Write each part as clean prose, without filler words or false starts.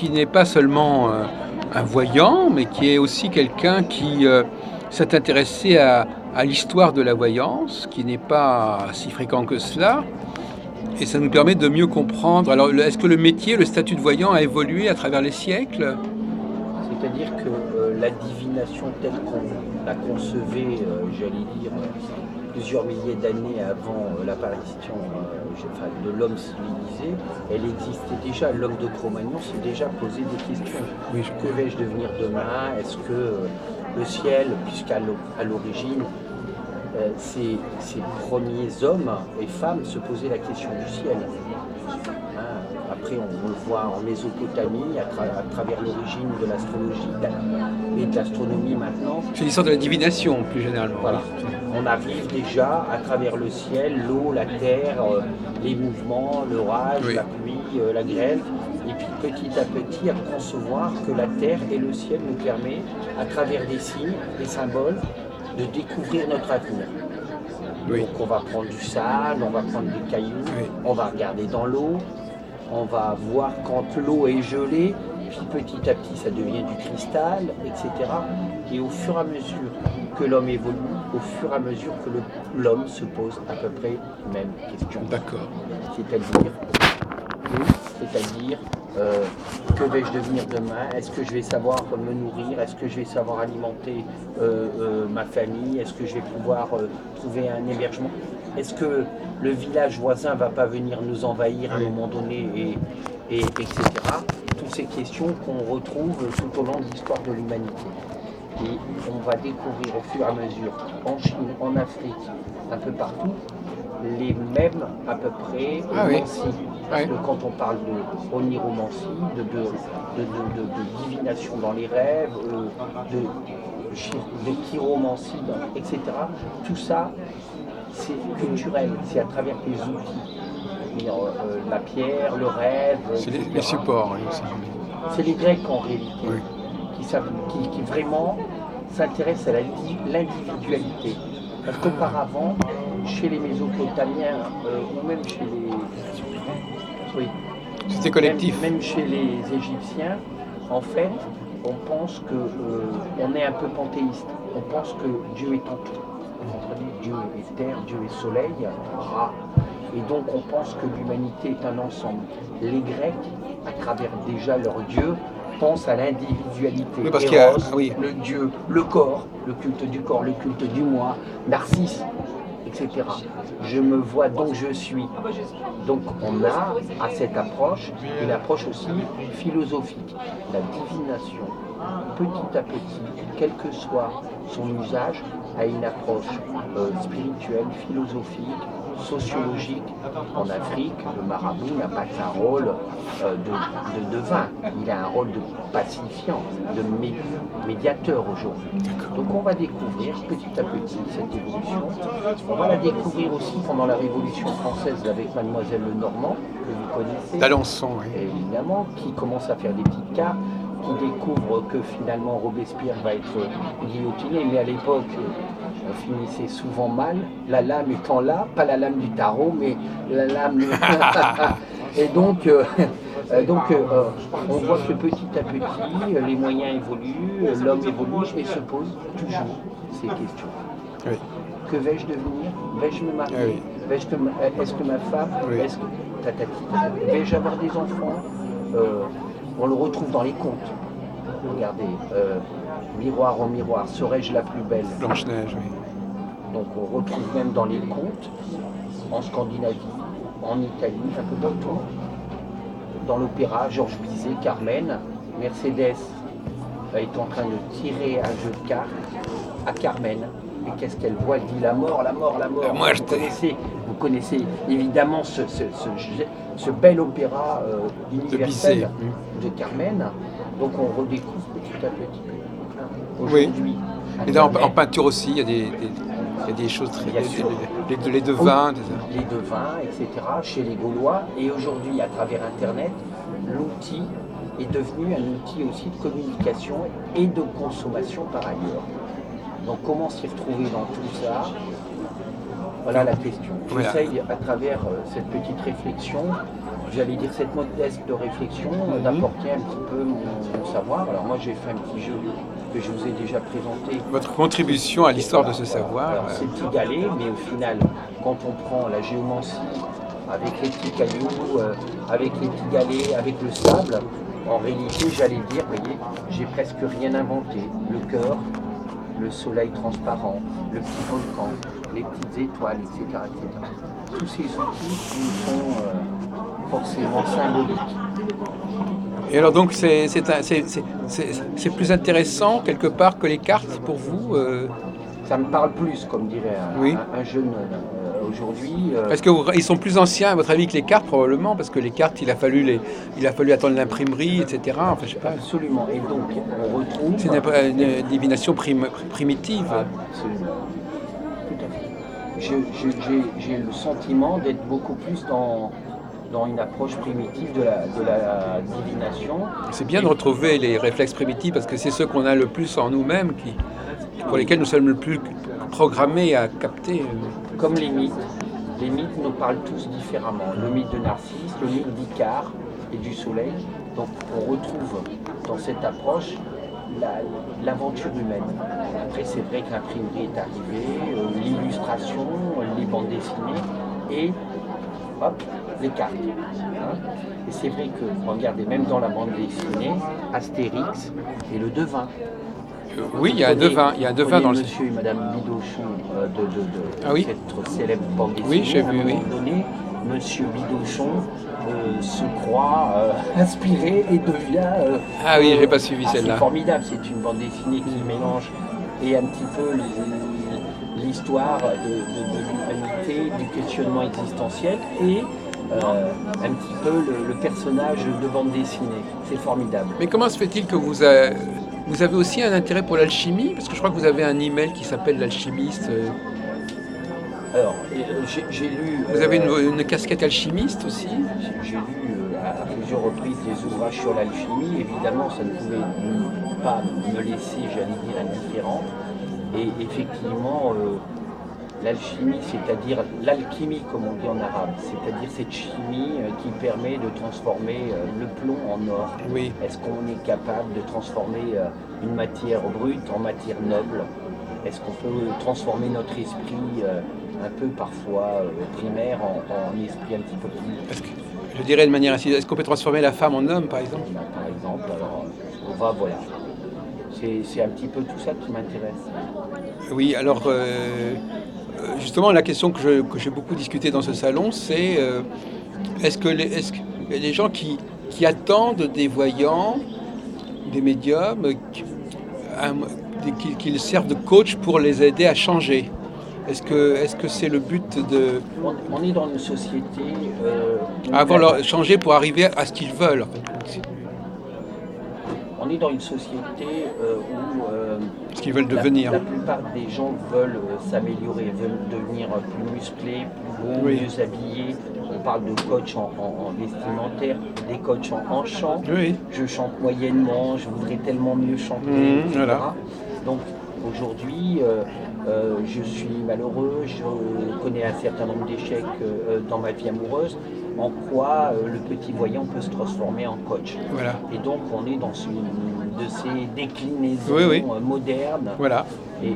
qui n'est pas seulement un voyant, mais qui est aussi quelqu'un qui s'est intéressé à l'histoire de la voyance, qui n'est pas si fréquent que cela. Et ça nous permet de mieux comprendre. Alors, est-ce que le métier, le statut de voyant a évolué à travers les siècles? C'est-à-dire que la divination telle qu'on la concevait, j'allais dire, plusieurs milliers d'années avant l'apparition de l'homme civilisé, elle existait déjà. L'homme de Cro-Magnon s'est déjà posé des questions. Oui, Que vais-je devenir demain? Est-ce que le ciel, puisqu'à l'origine, ces premiers hommes et femmes se posaient la question du ciel. Hein, après, on le voit en Mésopotamie, à travers l'origine de l'astrologie et de l'astronomie maintenant. c'est l'histoire de la divination, plus généralement. Voilà. On arrive déjà à travers le ciel, l'eau, la terre, les mouvements, l'orage, Oui. la pluie, la grêle. Et puis petit à petit à concevoir que la terre et le ciel nous permettent, à travers des signes, des symboles, de découvrir notre avenir. Oui. Donc on va prendre du sable, on va prendre des cailloux, Oui. on va regarder dans l'eau, on va voir quand l'eau est gelée, puis petit à petit ça devient du cristal, etc. Et au fur et à mesure que l'homme évolue, au fur et à mesure que l'homme se pose à peu près les mêmes questions. D'accord. C'est-à-dire que vais-je devenir demain? Est-ce que je vais savoir me nourrir? Est-ce que je vais savoir alimenter ma famille? Est-ce que je vais pouvoir trouver un hébergement? Est-ce que le village voisin ne va pas venir nous envahir à un moment donné, etc. Toutes ces questions qu'on retrouve tout au long de l'histoire de l'humanité. Et on va découvrir au fur et à mesure, en Chine, en Afrique, un peu partout, les mêmes à peu près romancies. Parce que quand on parle de oniromancie, de divination dans les rêves, de chiromancie, etc., tout ça, c'est culturel, c'est à travers des outils. La pierre, le rêve, C'est les supports. c'est les Grecs en réalité, qui vraiment s'intéressent à l'individualité. Parce qu'auparavant, chez les Mésopotamiens, ou même chez les... Oui. C'était collectif. Même chez les Égyptiens, en fait, on pense qu'on est un peu panthéiste. On pense que Dieu est en tout. Dieu est terre, Dieu est soleil, Ra. Et donc on pense que l'humanité est un ensemble. Les Grecs, à travers déjà leur Dieu, pensent à l'individualité. Oui, parce Eros, oui. le Dieu, le corps, le culte du corps, le culte du moi, Narcisse, etc. Je me vois donc je suis. Donc on a à cette approche une approche aussi philosophique. La divination, petit à petit, quel que soit son usage, a une approche spirituelle, philosophique, sociologique. En Afrique, le marabout n'a pas qu'un rôle de devin, il a un rôle de pacifiant, de médiateur aujourd'hui. Donc on va découvrir petit à petit cette évolution. On va la découvrir aussi pendant la Révolution française avec Mademoiselle Lenormand, que vous connaissez. d'Alençon, oui. Évidemment, qui commence à faire des petites cartes, qui découvre que finalement Robespierre va être guillotiné, mais à l'époque, on finissait souvent mal, la lame étant là, pas la lame du tarot, mais la lame... Et donc, on voit que petit à petit, les moyens évoluent, l'homme évolue et se pose toujours ces questions. Oui. Que vais-je devenir? Vais-je me marier? Oui. Est-ce que ma femme? Oui. Est-ce que vais-je avoir des enfants? On le retrouve dans les contes. Regardez, miroir en miroir, serais-je la plus belle? Blanche-Neige, oui. Donc on retrouve même dans les contes, en Scandinavie, en Italie, un peu partout. Dans l'opéra, Georges Bizet, Carmen, Mercedes est en train de tirer un jeu de cartes à Carmen. Et qu'est-ce qu'elle voit? Elle dit la mort, la mort, la mort. Vous connaissez évidemment ce bel opéra universel de Carmen. Donc on redécouvre petit à petit. Aujourd'hui, et en peinture aussi, il y a des choses très... Les devins. Les devins, etc. chez les Gaulois. Et aujourd'hui, à travers Internet, l'outil est devenu un outil aussi de communication et de consommation par ailleurs. Donc comment s'y retrouver dans tout ça? Voilà la question. J'essaye à travers cette petite réflexion j'allais dire, cette modeste réflexion, d'apporter un petit peu mon savoir. Alors moi, j'ai fait un petit jeu que je vous ai déjà présenté. Votre contribution à l'histoire de ce Voilà. savoir. Alors, c'est égalé, mais au final, quand on prend la géomancie avec les petits cailloux, avec les petits galets, avec le sable, en réalité, j'allais dire, vous voyez, j'ai presque rien inventé. Le cœur, le soleil transparent, le petit volcan, les petites étoiles, etc. etc. Tous ces outils qui sont forcément symboliques. Et alors donc c'est plus intéressant quelque part que les cartes pour vous Ça me parle plus, comme dirait Oui. un jeune aujourd'hui. Parce qu'ils sont plus anciens à votre avis que les cartes probablement, parce que les cartes il a fallu attendre l'imprimerie, etc. Enfin, je sais pas. Absolument. Et donc on retrouve. C'est une divination primitive. Absolument. Tout à fait. J'ai le sentiment d'être beaucoup plus dans une approche primitive de la divination. C'est bien de retrouver les réflexes primitifs parce que c'est ceux qu'on a le plus en nous-mêmes, pour lesquels nous sommes le plus programmés à capter. Comme les mythes. Les mythes nous parlent tous différemment. Le mythe de Narcisse, le mythe d'Icare et du soleil. Donc on retrouve dans cette approche l'aventure humaine. Après, c'est vrai que l'imprimerie est arrivée, l'illustration, les bandes dessinées et hop, les cartes. Hein. Et c'est vrai que, regardez, même dans la bande dessinée, Astérix et le devin. Oui, il y a un devin dans le... Monsieur et Madame Bidochon Ah oui. cette célèbre bande dessinée. Oui, j'ai vu, à un moment donné, Monsieur Bidochon se croit inspiré et devient... ah oui, j'ai pas suivi celle-là. C'est formidable, c'est une bande dessinée qui mélange et un petit peu l'histoire de l'humanité, du questionnement existentiel et un petit peu le personnage de bande dessinée. C'est formidable. Mais comment se fait-il que vous avez aussi un intérêt pour l'alchimie? Parce que je crois que vous avez un email qui s'appelle l'alchimiste. Alors, j'ai lu... Vous avez une casquette alchimiste aussi? J'ai lu à plusieurs reprises des ouvrages sur l'alchimie. Évidemment, ça ne pouvait pas me laisser, j'allais dire, indifférent. Et effectivement, l'alchimie, c'est-à-dire l'alchimie, comme on dit en arabe, c'est-à-dire cette chimie qui permet de transformer le plomb en or. Oui. Est-ce qu'on est capable de transformer une matière brute en matière noble? Est-ce qu'on peut transformer notre esprit un peu parfois primaire en esprit un petit peu plus... Je dirais de manière ainsi, est-ce qu'on peut transformer la femme en homme, par exemple? Par exemple, alors voilà. C'est un petit peu tout ça qui m'intéresse. Oui, alors justement la question que j'ai beaucoup discuté dans ce salon, c'est est-ce que les gens qui attendent des voyants, des médiums, qu'ils servent de coach pour les aider à changer? Est-ce que c'est le but de... On est dans une société... changer pour arriver à ce qu'ils veulent. On est dans une société où ce qu'ils veulent devenir. La plupart des gens veulent s'améliorer, veulent devenir plus musclés, plus beaux, Oui. mieux habillés. On parle de coach en vestimentaire, des coachs en chant. Oui. Je chante moyennement, je voudrais tellement mieux chanter, etc. Voilà. Donc aujourd'hui, je suis malheureux, je connais un certain nombre d'échecs dans ma vie amoureuse, en quoi le petit voyant peut se transformer en coach. Voilà. Et donc on est dans une de ces déclinaisons modernes. Voilà. Et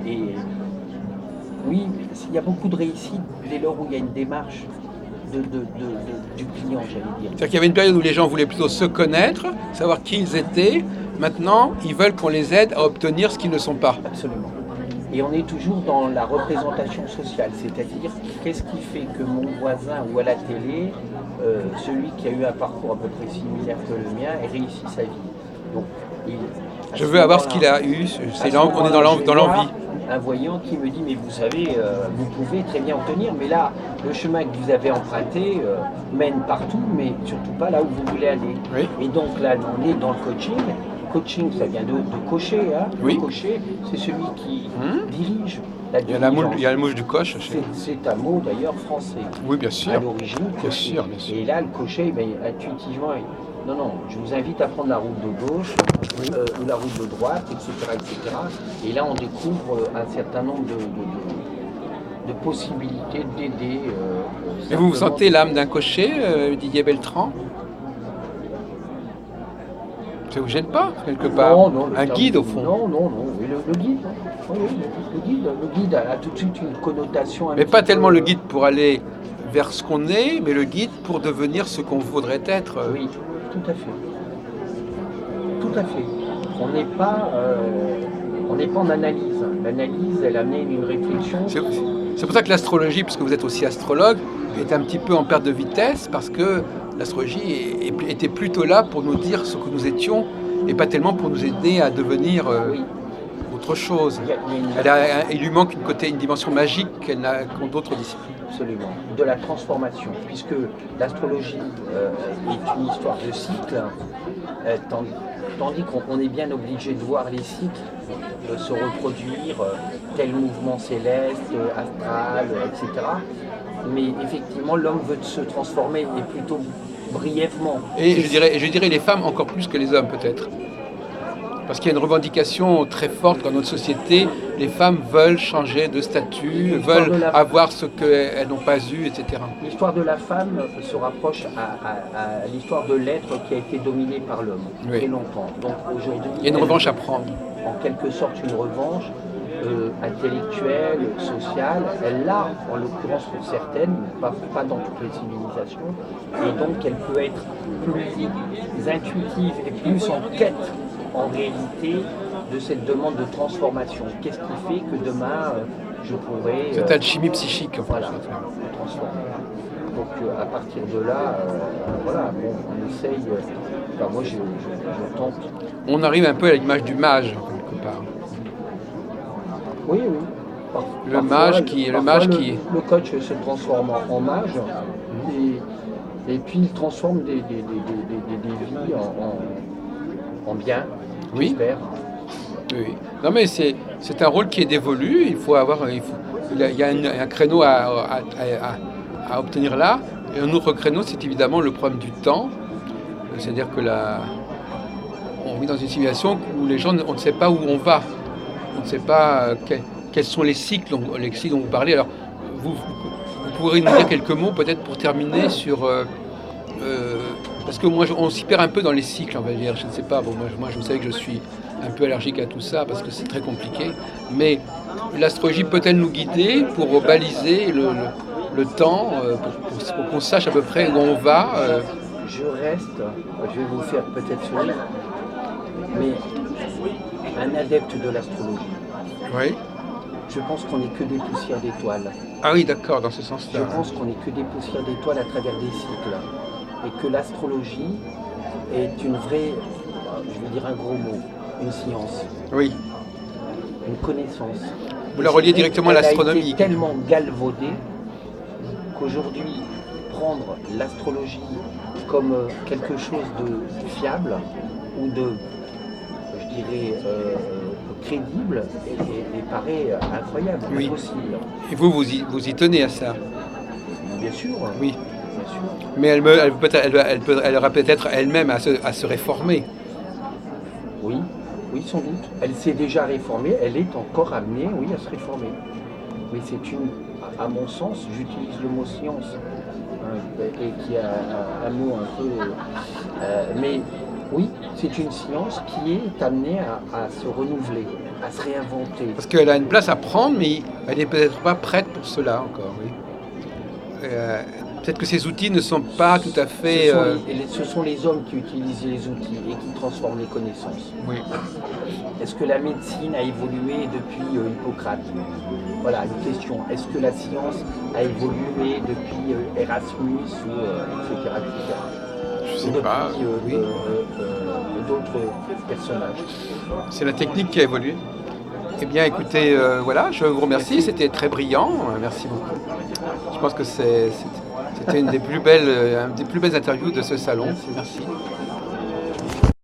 oui, il y a beaucoup de réussite dès lors où il y a une démarche du client, j'allais dire. C'est-à-dire qu'il y avait une période où les gens voulaient plutôt se connaître, savoir qui ils étaient. Maintenant, ils veulent qu'on les aide à obtenir ce qu'ils ne sont pas. Absolument. Et on est toujours dans la représentation sociale, c'est-à-dire qu'est-ce qui fait que mon voisin ou à la télé, celui qui a eu un parcours à peu près similaire que le mien, ait réussi sa vie. Donc, je veux avoir ce qu'il a eu, on est dans l'envie. Un voyant qui me dit, mais vous savez, vous pouvez très bien obtenir, mais là, le chemin que vous avez emprunté mène partout, mais surtout pas là où vous voulez aller. Oui. Et donc là, on est dans le coaching. Coaching, ça vient de cocher. Hein. Oui. Le cocher, c'est celui qui dirige la Il y diligence. a le mouche du coche. C'est un mot d'ailleurs français. Oui, bien sûr. À l'origine, bien sûr. Et là, le cocher, intuitivement, non, je vous invite à prendre la route de gauche ou la route de droite, etc., etc. Et là, on découvre un certain nombre de possibilités d'aider. Et vous Simplement. sentez l'âme d'un cocher, Didier Beltran? Ça vous gêne pas, quelque part? Non, non, Un guide, au fond. Non, non, non. Oui, le guide, hein. Oui, oui, le guide a tout de suite une connotation un Mais petit pas peu, tellement le guide pour aller vers ce qu'on est, mais le guide pour devenir ce qu'on voudrait être. Oui, tout à fait. Tout à fait. On n'est pas, on n'est pas en analyse. L'analyse, elle amène une réflexion. C'est pour ça que l'astrologie, puisque vous êtes aussi astrologue, est un petit peu en perte de vitesse, parce que l'astrologie était plutôt là pour nous dire ce que nous étions, et pas tellement pour nous aider à devenir Oui, autre chose. il y a Il lui manque une dimension magique qu'ont d'autres disciplines. absolument de la transformation, puisque l'astrologie est une histoire de cycle, tandis qu'on est bien obligé de voir les cycles se reproduire, tel mouvement céleste, astral, etc. Mais effectivement, l'homme veut se transformer, et plutôt brièvement. Et je dirais les femmes encore plus que les hommes, peut-être. Parce qu'il y a une revendication très forte dans notre société. Les femmes veulent changer de statut, veulent avoir ce qu'elles n'ont pas eu, etc. L'histoire de la femme se rapproche à l'histoire de l'être qui a été dominé par l'homme très longtemps. Donc aujourd'hui, il y a une revanche à prendre. En quelque sorte une revanche intellectuelle, sociale. Elle l'a, en l'occurrence pour certaines, pas dans toutes les civilisations. Et donc elle peut être plus intuitive et plus en quête en réalité de cette demande de transformation. Qu'est-ce qui fait que demain je pourrais... Cette alchimie psychique. Voilà, me transformer. Donc à partir de là, voilà, bon, on essaye... Enfin, moi je tente. On arrive un peu à l'image du mage, quelque part. Oui, oui. Le mage qui... Le coach se transforme en mage, et puis il transforme des vies en bien, j'espère. Oui. Non mais c'est un rôle qui est dévolu, il y a un créneau à obtenir là, et un autre créneau, c'est évidemment le problème du temps. C'est-à-dire que on vit dans une civilisation où les gens, on ne sait pas où on va, on ne sait pas quels sont les cycles dont vous parlez. Alors vous pourrez nous dire quelques mots peut-être pour terminer sur... parce que moi, on s'y perd un peu dans les cycles, on va dire. Je ne sais pas, bon, moi je savais que je suis un peu allergique à tout ça parce que c'est très compliqué. Mais l'astrologie peut-elle nous guider pour baliser le temps, pour qu'on sache à peu près où on va Je vais vous faire peut-être sourire, mais un adepte de l'astrologie. Oui. Je pense qu'on n'est que des poussières d'étoiles. Ah oui, d'accord, dans ce sens-là. Je pense qu'on n'est que des poussières d'étoiles à travers des cycles. Et que l'astrologie est une vraie, je vais dire un gros mot, une science. Oui. Une connaissance. Vous la reliez directement à l'astronomie. Elle a été tellement galvaudée qu'aujourd'hui, prendre l'astrologie comme quelque chose de fiable ou de, je dirais, crédible et paraît incroyable, oui. Impossible. Et vous y tenez à ça? Bien sûr. Oui. Bien sûr. Mais elle aura peut-être elle-même à se réformer. Oui, oui, sans doute. Elle s'est déjà réformée, elle est encore amenée, oui, à se réformer. Mais c'est à mon sens, j'utilise le mot science, et qui a un mot un peu... mais oui, c'est une science qui est amenée à se renouveler, à se réinventer. Parce qu'elle a une place à prendre, mais elle n'est peut-être pas prête pour cela encore, oui. Peut-être que ces outils ne sont pas tout à fait... Ce sont les hommes qui utilisent les outils et qui transforment les connaissances. Oui. Est-ce que la médecine a évolué depuis Hippocrate? Voilà, une question. Est-ce que la science a évolué depuis Erasmus, etc., etc. Je sais pas. Oui. D'autres personnages. C'est la technique qui a évolué. Eh bien, écoutez, voilà, je vous remercie. C'était très brillant. Merci beaucoup. Je pense que c'était une des plus belles interviews de ce salon. Merci.